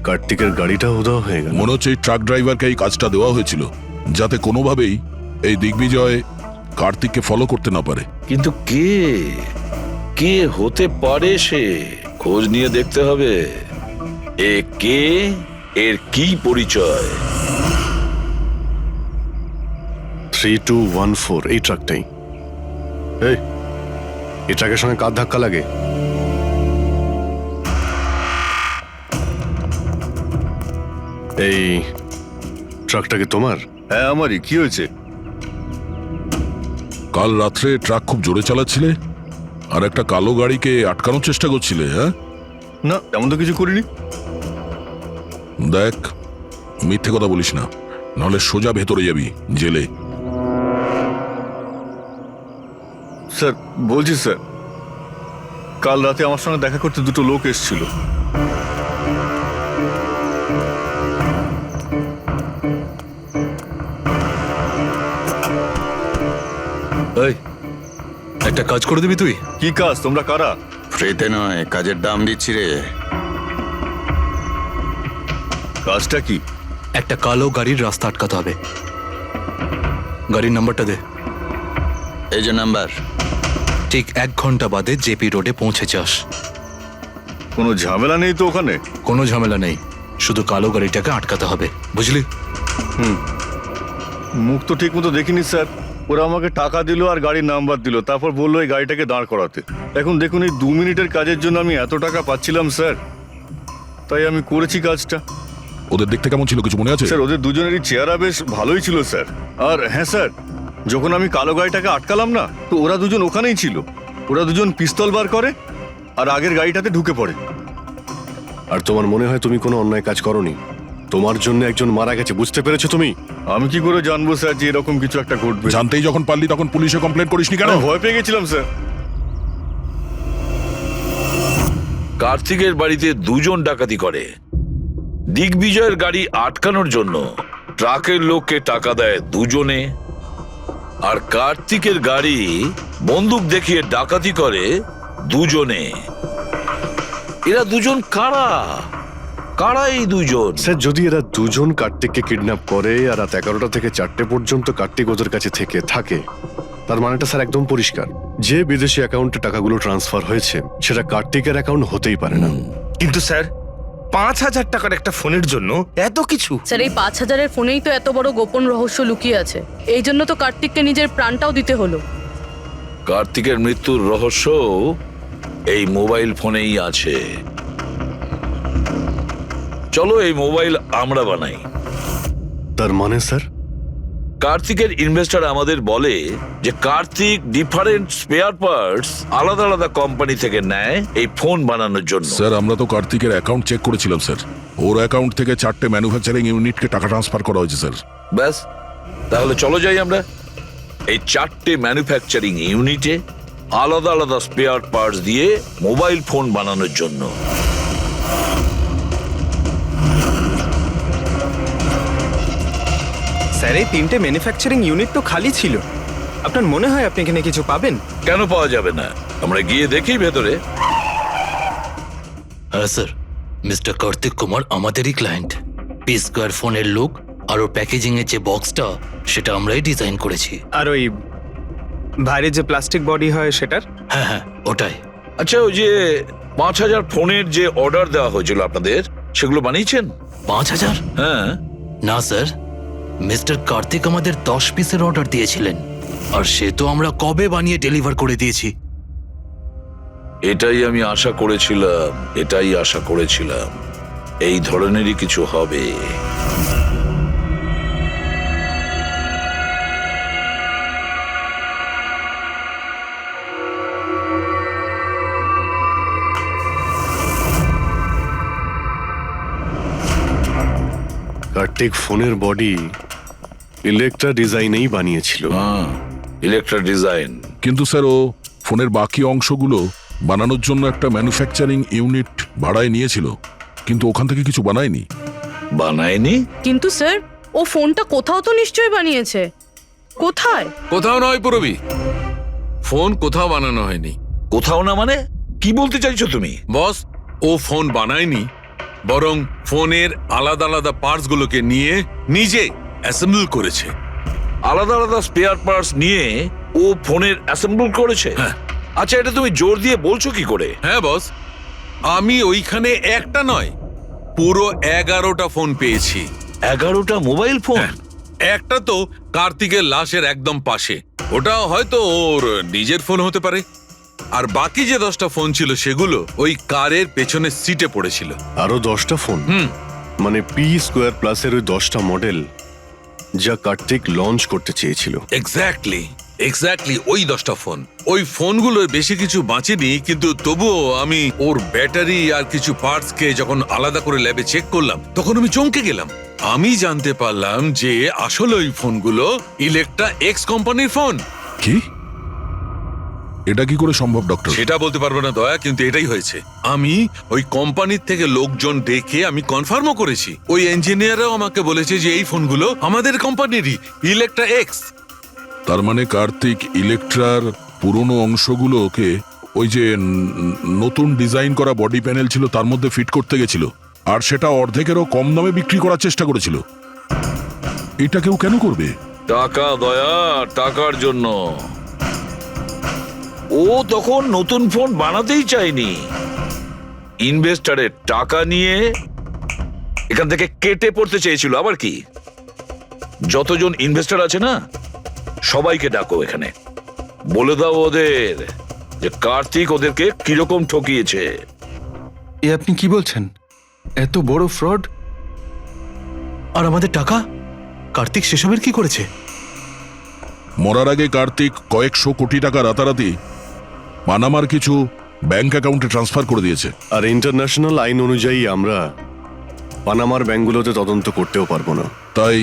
[SPEAKER 7] কার্তিকের গাড়িটা উধাও হয়ে গেল।
[SPEAKER 4] মনে হচ্ছে এই ট্রাক ড্রাইভারকে এই কাজটা দেওয়া হয়েছিল যাতে কোনোভাবেই এই দিগ্বিজয় কার্তিককে ফলো করতে না পারে।
[SPEAKER 14] কিন্তু কে হতে পারে সে? খোঁজ নিয়ে দেখতে হবে। এ কে, এর কি পরিচয়?
[SPEAKER 7] 3214 এই ট্রাকটাই। এই ট্রাকের সঙ্গে কার ধাক্কা লাগে? এই ট্রাকটা কি তোমার?
[SPEAKER 1] হ্যাঁ আমারই। কি হয়েছে?
[SPEAKER 4] কাল রাত্রে ট্রাক খুব জোরে চালাচ্ছিলে আর একটা কালো গাড়িকে আটকানোর চেষ্টা করছিলে। হ্যাঁ,
[SPEAKER 1] না তেমন তো কিছু করিনি।
[SPEAKER 4] দেখ, মিথ্যে কথা বলিস না, নাহলে সোজা ভেতরে যাবি জেলে।
[SPEAKER 1] স্যার বলছি স্যার, কাল রাতে আমার সঙ্গে দেখা করতে দুটো লোক এসেছিল।
[SPEAKER 11] একটা কাজ করে দিবি তুই?
[SPEAKER 1] কি কাজ? তোমরা কারা?
[SPEAKER 10] ফ্রিতে নয়, কাজের দাম দিচ্ছি রে।
[SPEAKER 1] কাজটা কি?
[SPEAKER 11] একটা কালো গাড়ির রাস্তা আটকাতে হবে। গাড়ির নাম্বারটা দে।
[SPEAKER 10] এই যে নাম্বার।
[SPEAKER 11] ঠিক 1 ঘন্টা বাদে জেপি রোডে পৌঁছে যাস।
[SPEAKER 1] কোনো ঝামেলা নেই তো ওখানে?
[SPEAKER 11] কোনো ঝামেলা নেই, শুধু কালো গাড়িটাকে আটকাতে হবে, বুঝলি?
[SPEAKER 1] মুখ তো ঠিক মতো দেখিনি স্যার। ওরা আমাকে টাকা দিল আর গাড়ির নাম্বার দিল, তারপর বললো এই গাড়িটাকে দাঁড় করাতে। এখন দেখুন, এই 2 মিনিটের কাজের জন্য আমি এত টাকা পাচ্ছিলাম স্যার, তাই আমি করেছি কাজটা।
[SPEAKER 4] ওদের দেখতে কেমন ছিল কিছু মনে আছে?
[SPEAKER 1] স্যার ওদের দুজনেরই চেহারা বেশ ভালোই ছিল স্যার। আর হ্যাঁ স্যার, যখন আমি কালো গাড়িটাকে আটকালাম না, তো ওরা দুজন ওখানেই ছিল। ওরা দুজন পিস্তল বার করে আর আগের গাড়িটাতে ঢুকে পড়ে।
[SPEAKER 7] আর তোমার মনে হয় তুমি কোনো অন্যায় কাজ করনি? তোমার জন্য একজন মারা গেছে, বুঝতে পেরেছো তুমি?
[SPEAKER 1] আমি কি করে জানবো স্যার যে এরকম কিছু একটা ঘটবে?
[SPEAKER 4] জানতেই যখন পারলি তখন পুলিশে কমপ্লেন করিসনি কেন?
[SPEAKER 1] আমি ভয় পেয়ে গেছিলাম স্যার।
[SPEAKER 14] কার্তিকের বাড়িতে 2 জন ডাকাতি করে। দিগ্বিজয়ের গাড়ি আটকানোর জন্য ট্রাকের লোককে টাকা দেয় 2 জনে, আর কার্তিকের গাড়ি বন্দুক দেখিয়ে ডাকাতি করে 2 জনে। এরা 2 জন কারা? কারা এই 2 জন?
[SPEAKER 7] স্যার যদি এরা 2 জন কার্তিককে কিডন্যাপ করে আর রাত 11টা থেকে 4টে পর্যন্ত কার্তিক ওদের কাছে থাকে, তার মানেটা স্যার একদম পরিষ্কার। যে বিদেশি অ্যাকাউন্টে টাকাগুলো ট্রান্সফার হয়েছে সেটা কার্তিকের অ্যাকাউন্ট হতেই পারে না।
[SPEAKER 13] কিন্তু স্যার 5,000 টাকার একটা ফোনের জন্য এত কিছু?
[SPEAKER 2] স্যার এই 5,000-এর ফোনেই তো এত বড় গোপন রহস্য লুকিয়ে আছে। এই জন্য তো কার্তিককে নিজের প্রাণটাও দিতে হলো।
[SPEAKER 14] কার্তিকের মৃত্যুর রহস্য এই মোবাইল ফোনেই আছে। চলো এই মোবাইল আমরা বানাই।
[SPEAKER 7] তার মানে স্যার?
[SPEAKER 14] কার্তিকের ইনভেস্টর আমাদের বলে যে কার্তিক ডিফারেন্ট স্পেয়ার পার্টস আলাদা আলাদা কোম্পানি থেকে নেয় এই ফোন বানানোর জন্য।
[SPEAKER 4] স্যার আমরা তো কার্তিকের অ্যাকাউন্ট চেক করেছিলাম স্যার। ওর অ্যাকাউন্ট থেকে 4টে ম্যানুফ্যাকচারিং ইউনিটকে টাকা ট্রান্সফার করা হয়েছে স্যার।
[SPEAKER 14] ব্যাস, তাহলে চলো যাই আমরা এই 4টে ম্যানুফ্যাকচারিং ইউনিটে আলাদা আলাদা স্পেয়ার পার্টস দিয়ে মোবাইল ফোন বানানোর জন্য।
[SPEAKER 6] স্যার এই 3টে ম্যানুফ্যাকচারিং ইউনিট তো খালি ছিল। আপনার মনে হয় আপনি এখানে কিছু পাবেন?
[SPEAKER 14] কেন পাওয়া যাবে না? আমরা গিয়ে দেখি ভেতরে।
[SPEAKER 11] হ্যাঁ স্যার, মিস্টার কার্তিক কুমার আমাদেরই ক্লায়েন্ট। P-Square ফোনের লোক, আর ওর প্যাকেজিং এর যে বক্সটা সেটা আমরাই ডিজাইন করেছি।
[SPEAKER 6] আর ওই বাইরে যে প্লাস্টিক বডি হয় সেটার?
[SPEAKER 11] হ্যাঁ ওটাই।
[SPEAKER 14] আচ্ছা, ওই যে 5,000 ফোনের যে অর্ডার দেওয়া হয়েছিল আপনাদের, সেগুলো বানিয়েছেন?
[SPEAKER 11] 5,000?
[SPEAKER 14] হ্যাঁ।
[SPEAKER 11] না স্যার, মিস্টার কার্তিক আমাদের 10 পিসের অর্ডার দিয়েছিলেন, আর সে তো আমরা কবে বানিয়ে ডেলিভার করে দিয়েছি।
[SPEAKER 14] এটাই আমি আশা করেছিলাম, এই ধরনেরই কিছু হবে।
[SPEAKER 7] কার্তিক ফোনের বডি ইলেকট্রা ডিজাইনেই বানিয়েছিল।
[SPEAKER 14] হ্যাঁ, ইলেকট্রা ডিজাইন।
[SPEAKER 4] কিন্তু স্যার ও ফোনের বাকি অংশগুলো বানানোর জন্য একটা ম্যানুফ্যাকচারিং ইউনিট ভাড়ায় নিয়েছিল, কিন্তু ওখান থেকে কিছু বানায়নি।
[SPEAKER 14] বানায়নি?
[SPEAKER 2] কিন্তু স্যার ও ফোনটা কোথাও তো নিশ্চয়ই বানিয়েছে। কোথায়?
[SPEAKER 3] কোথাও নয় পুরবি, ফোন কোথাও বানানো হয়নি।
[SPEAKER 14] কোথাও না মানে কি বলতে চাইছো তুমি?
[SPEAKER 3] বস, ও ফোন বানায়নি, বরং ফোনের আলাদা আলাদা পার্টস গুলোকে নিয়ে নিজে অ্যাসেম্বল করেছে।
[SPEAKER 14] আলাদা আলাদা স্পেয়ার পার্টস নিয়ে ও ফোনের অ্যাসেম্বল করেছে?
[SPEAKER 3] হ্যাঁ।
[SPEAKER 14] আচ্ছা, এটা তুমি জোর দিয়ে বলছো কি করে?
[SPEAKER 3] হ্যাঁ বস, আমি ওইখানে একটা নয় পুরো 11টা ফোন পেয়েছি।
[SPEAKER 14] 11টা মোবাইল ফোন?
[SPEAKER 3] হ্যাঁ, একটা তো কার্তিকের লাশের একদম পাশে, ওটা হয়তো ওর নিজের ফোন হতে পারে। আর বাকি যে 10টা ফোন ছিল সেগুলো ওই কারের পেছনের সিটে পড়েছিল।
[SPEAKER 7] আরো 10টা ফোন? মানে P² প্লাসের ওই 10টা মডেল যা কার্তিক লঞ্চ করতে চেয়েছিল।
[SPEAKER 3] এক্স্যাক্টলি ওই 10টা ফোন। ওই ফোনগুলোর বেশি কিছু বাঁচেনি, কিন্তু তবুও আমি ওর ব্যাটারি আর কিছু পার্টস কে যখন আলাদা করে ল্যাবে চেক করলাম তখন আমি চমকে গেলাম। আমি জানতে পারলাম যে আসলে ওই ফোনগুলো ইলেকট্রা এক্স কোম্পানির ফোন।
[SPEAKER 4] কি? এটা কি করে সম্ভব ডক্টর?
[SPEAKER 3] সেটা বলতে পারবো না দয়া, কিন্তু এটাই হয়েছে। আমি ওই কোম্পানির থেকে লোকজন ডেকে আমি কনফার্মও করেছি। ওই ইঞ্জিনিয়াররাও আমাকে বলেছে যে এই ফোনগুলো আমাদের কোম্পানিরই, ইলেকট্রা এক্স।
[SPEAKER 4] তার মানে কার্তিক ইলেকট্রার পুরনো অংশগুলোকে ওই যে নতুন ডিজাইন করা বডি প্যানেল ছিল তার মধ্যে ফিট করতে গেছিল, আর সেটা অর্ধেকেরও কম দামে বিক্রি করার চেষ্টা করেছিল। এটা কেউ কেন করবে?
[SPEAKER 14] টাকা দয়া, টাকার জন্য। ও তখন নতুন ফোন বানাতেই চায়নি, ইনভেস্টারের টাকা নিয়ে এখান থেকে কেটে পড়তে চেয়েছিল। আবার কি, যতজন ইনভেস্টর আছে না সবাইকে ডাকো এখানে, বলে দাও ওদের যে কার্তিক ওদেরকে কিরকম ঠকিয়েছে।
[SPEAKER 10] এ আপনি কি বলছেন? এত বড় ফ্রড!
[SPEAKER 11] আর আমাদের টাকা কার্তিক সেসবের কি করেছে?
[SPEAKER 4] মরার আগে কার্তিক কয়েকশো কোটি টাকা রাতারাতি পানামার কিছু ব্যাংক অ্যাকাউন্টে ট্রান্সফার করে দিয়েছে।
[SPEAKER 7] আর ইন্টারন্যাশনাল আইন অনুযায়ী আমরা পানামার ব্যাংকগুলোতে তদন্ত করতেও পারবো না।
[SPEAKER 4] তাই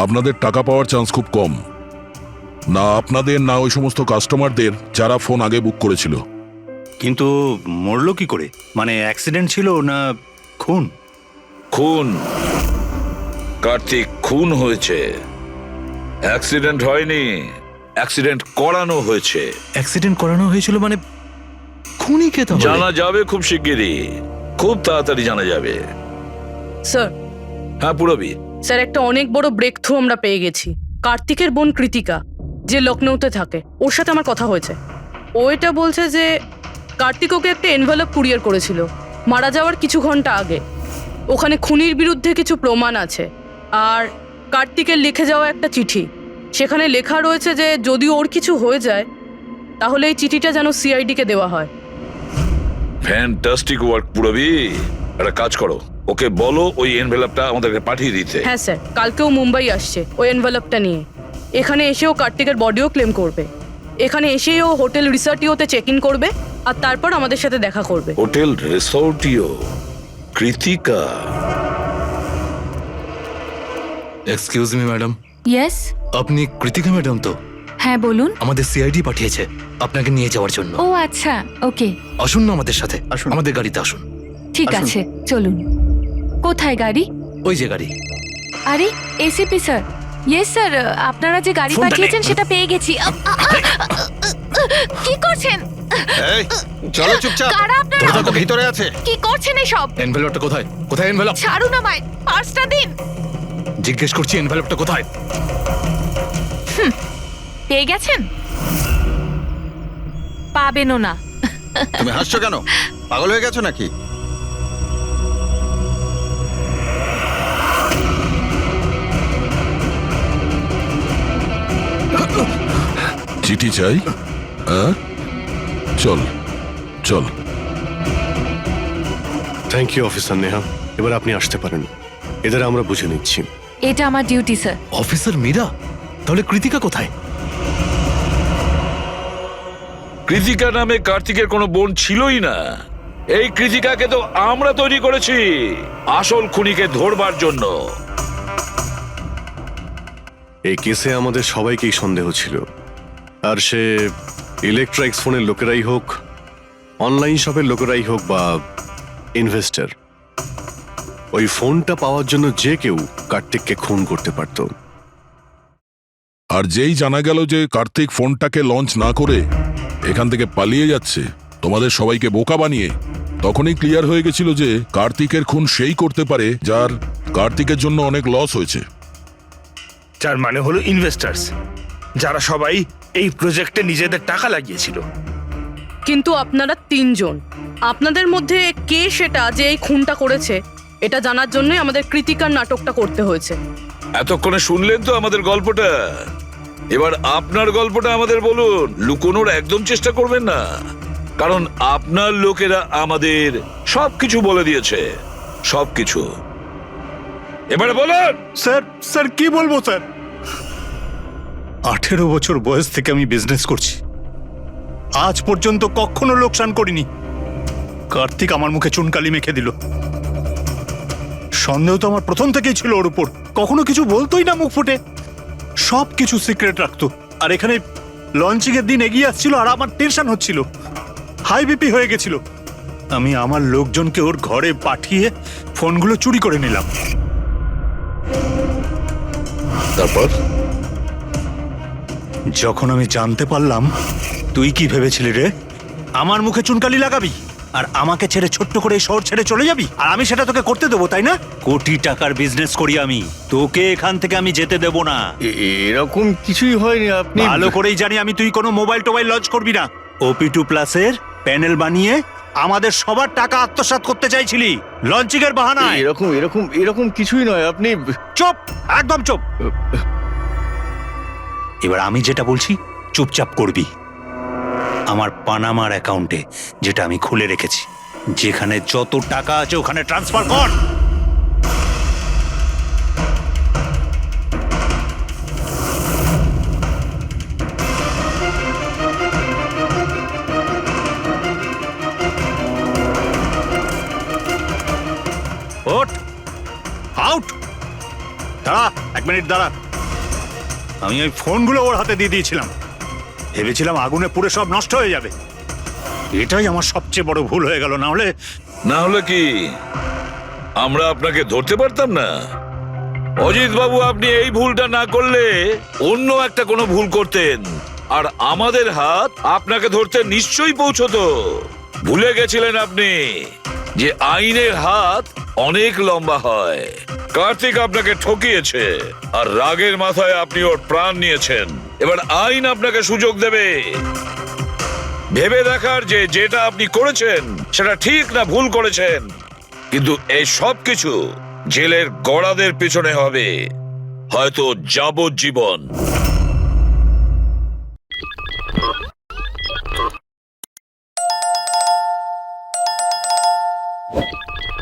[SPEAKER 4] আপনাদের টাকা পাওয়ার চান্স খুব কম। না আপনাদের, না ওই সমস্ত কাস্টমারদের যারা ফোন আগে বুক করেছিল।
[SPEAKER 8] কিন্তু মরলো কি করে? মানে অ্যাক্সিডেন্ট ছিল না খুন?
[SPEAKER 14] খুন। কার্তিক খুন হয়েছে, অ্যাক্সিডেন্ট হয়নি। অ্যাক্সিডেন্ট করানো হয়েছে।
[SPEAKER 11] অ্যাক্সিডেন্ট করানো হয়েছিল মানে খুনি কে? তাহলে
[SPEAKER 14] জানা যাবে খুব শিগগিরই, খুব তাড়াতাড়ি জানা যাবে।
[SPEAKER 2] স্যার।
[SPEAKER 14] হ্যাঁ পুরবি।
[SPEAKER 2] স্যার, একটা অনেক বড় ব্রেক থ্রু আমরা পেয়ে গেছি। কার্তিকের বোন কৃতিকা, যে লখনৌতে থাকে, ওর সাথে আমার কথা হয়েছে। ও এটা বলছে যে কার্তিক ওকে একটা এনভেলপ কুরিয়ার করেছিল মারা যাওয়ার কিছু ঘন্টা আগে। ওখানে খুনির বিরুদ্ধে কিছু প্রমাণ আছে, আর কার্তিকের লিখে যাওয়া একটা চিঠি। সেখানে লেখা রয়েছে যে যদি ওর কিছু হয়ে যায় তাহলে এই চিঠিটা যেন সিআইডিকে দেওয়া হয়।
[SPEAKER 14] ফ্যান্টাস্টিক ওয়ার্ক পুরবি। একটা কাজ করো, ওকে বলো ওই এনভেলপটা আমাদেরকে পাঠিয়ে দিতে।
[SPEAKER 2] হ্যাঁ স্যার, কালকেও মুম্বাই আসছে ওই এনভেলপটা নিয়ে। এখানে এসেও কার্তিকের বডিও ক্লেম করবে। এখানে এসেই ও হোটেল রিসর্টিওতে চেক ইন করবে, আর তারপর আমাদের সাথে দেখা করবে।
[SPEAKER 14] Hotel Resortio? Kritika?
[SPEAKER 11] Excuse me madam.
[SPEAKER 9] Yes,
[SPEAKER 11] আপনি কৃতিকা ম্যাডাম তো?
[SPEAKER 9] হ্যাঁ বলুন।
[SPEAKER 11] আমাদের সিআইডি পাঠিয়েছে আপনাকে নিয়ে যাওয়ার জন্য।
[SPEAKER 9] ও আচ্ছা, ওকে।
[SPEAKER 11] আসুন না আমাদের সাথে,
[SPEAKER 10] আসুন।
[SPEAKER 11] আমাদের গাড়িতে আসুন।
[SPEAKER 9] ঠিক আছে, চলুন। কোথায় গাড়ি?
[SPEAKER 11] ওই যে গাড়ি।
[SPEAKER 9] আরে এসিপি স্যার। ইয়েস স্যার, আপনারা যে গাড়ি
[SPEAKER 11] ফোনটা
[SPEAKER 9] পাঠিয়েছেন সেটা পেয়ে গেছি। কি করছেন?
[SPEAKER 10] এই চলো চুপচাপ।
[SPEAKER 9] কারা আপনারা?
[SPEAKER 10] ওটা ভিতরে আছে।
[SPEAKER 9] কি করছেন এসব?
[SPEAKER 11] এনভেলপটা কোথায়? কোথায় এনভেলপ?
[SPEAKER 9] ছাড়ুন আমায়, পার্সটা দিন।
[SPEAKER 11] জিজ্ঞেস করছি এনভেলপটা কোথায়?
[SPEAKER 9] পেয়ে গেছেন? পাবেনও না।
[SPEAKER 10] তুমি হাসছো কেন? পাগল হয়ে গেছো নাকি?
[SPEAKER 4] চিঠি চাই? হ্যাঁ, চল চল।
[SPEAKER 7] থ্যাংক ইউ অফিসার নেহা, এবার আপনি আসতে পারেন। এদের আমরা বুঝে নিচ্ছি।
[SPEAKER 9] এটা আমার ডিউটি স্যার।
[SPEAKER 11] অফিসার মীরা? তাহলে কৃতিকা কোথায়?
[SPEAKER 14] কৃতিকা নামে কার্তিকের কোনো বোন ছিলই না। এই কৃতিকাকে তো আমরা তৈরি করেছি আসল খুনিকে ধরবার জন্য।
[SPEAKER 7] এই কেসে আমাদের সবাইকেই সন্দেহ ছিল, আর সে ইলেকট্রনিক্স ফোনের লোকেরাই হোক, অনলাইন শপের লোকেরাই হোক বা ইনভেস্টর, ওই ফোনটা পাওয়ার জন্য যে কেউ কার্তিককে খুন করতে পারত।
[SPEAKER 4] আর যেই জানা গেল যে কার্তিক ফোনটাকে লঞ্চ না করে এখান থেকে পালিয়ে যাচ্ছে তোমাদের সবাইকে বোকা বানিয়ে, তখনই ক্লিয়ার হয়ে গেছিল যে কার্তিকের খুন সেই করতে পারে যার কার্তিকের জন্য অনেক লস হয়েছে।
[SPEAKER 13] যার মানে হলো ইনভেস্টার্স, যারা সবাই এই প্রজেক্টে নিজেদের টাকা লাগিয়েছিল।
[SPEAKER 2] কিন্তু আপনারা তিনজন, আপনাদের মধ্যে কে সেটা যে এই খুনটা করেছে এটা জানার জন্যই আমাদের কৃতিকার নাটকটা করতে হয়েছে।
[SPEAKER 14] এতক্ষণে শুনলেন তো আমাদের গল্পটা, এবার আপনার গল্পটা আমাদের বলুন। লুকোনোর একদম চেষ্টা করবেন না, কারণ আপনার লোকেরা আমাদের সবকিছু বলে দিয়েছে, সবকিছু। এবারে বলুন।
[SPEAKER 8] স্যার কি বলবো স্যার? 18 বছর বয়স থেকে আমি বিজনেস করছি, আজ পর্যন্ত কখনো লোকসান করিনি। কার্তিক আমার মুখে চুনকালি মেখে দিল। সন্দেহ তো আমার প্রথম থেকেই ছিল ওর উপর, কখনো কিছু বলতোই না মুখ ফুটে, সব কিছু সিক্রেট রাখতো। আর এখানে লঞ্চিং এর দিন এগিয়ে আসছিল আর আমার টেনশন হচ্ছিল, হাই বিপি হয়ে গেছিল। আমি আমার লোকজনকে ওর ঘরে পাঠিয়ে ফোনগুলো চুরি করে নিলাম।
[SPEAKER 14] তারপর
[SPEAKER 8] যখন আমি জানতে পারলাম, তুই কি ভেবেছিলি রে? আমার মুখে চুনকালি লাগাবি আর আমাকে ছেড়ে ছোট্ট করে শহর ছেড়ে চলে যাবি, আর আমি সেটা তোকে করতে দেবো, তাই না? কোটি টাকার বিজনেস করি আমি, তোকে এখান থেকে আমি যেতে দেবো না।
[SPEAKER 1] এরকম কিছুই হয়নি। আপনি
[SPEAKER 8] ভালো করেই জানি আমি তুই কোনো মোবাইল টোবাইল লঞ্চ করবি না। OP2 প্লাসের প্যানেল বানিয়ে আমাদের সবার টাকা আত্মসাৎ করতে চাইছিলি লঞ্চিং এর বাহানায়।
[SPEAKER 1] এরকম এরকম এরকম কিছুই নয়। আপনি
[SPEAKER 8] চুপ, একদম চুপ। এবার আমি যেটা বলছি চুপচাপ করবি। আমার পানামার অ্যাকাউন্টে, যেটা আমি খুলে রেখেছি, যেখানে যত টাকা আছে ওখানে ট্রান্সফার কর। ওঠ, আউট। দাঁড়া, 1 মিনিট দাঁড়া। আমি ওই ফোনগুলো ওর হাতে দিয়ে দিয়েছিলাম, ভেবেছিলাম আগুনে পুড়ে সব নষ্ট হয়ে যাবে। এটাই আমার সবচেয়ে বড় ভুল হয়ে গেল।
[SPEAKER 14] না হলে কি আমরা আপনাকে ধরতে পারতাম না? অজিত বাবু, আপনি এই ভুলটা না করলে অন্য একটা কোনো ভুল করতেন, আর আমাদের হাত আপনাকে ধরতে নিশ্চয়ই পৌঁছতো। ভুলে গেছিলেন আপনি যে আইনের হাত অনেক লম্বা হয়। কার্তিক আপনাকে ঠকিয়েছে, আর রাগের মাথায় আপনি ওর প্রাণ নিয়েছেন। এবার আইন আপনাকে সুযোগ দেবে ভেবে দেখার যে যেটা আপনি করেছেন সেটা ঠিক না ভুল করেছেন। কিন্তু এই সব কিছু জেলের গড়াদের পিছনে হবে, হয়তো যাবজ্জীবন।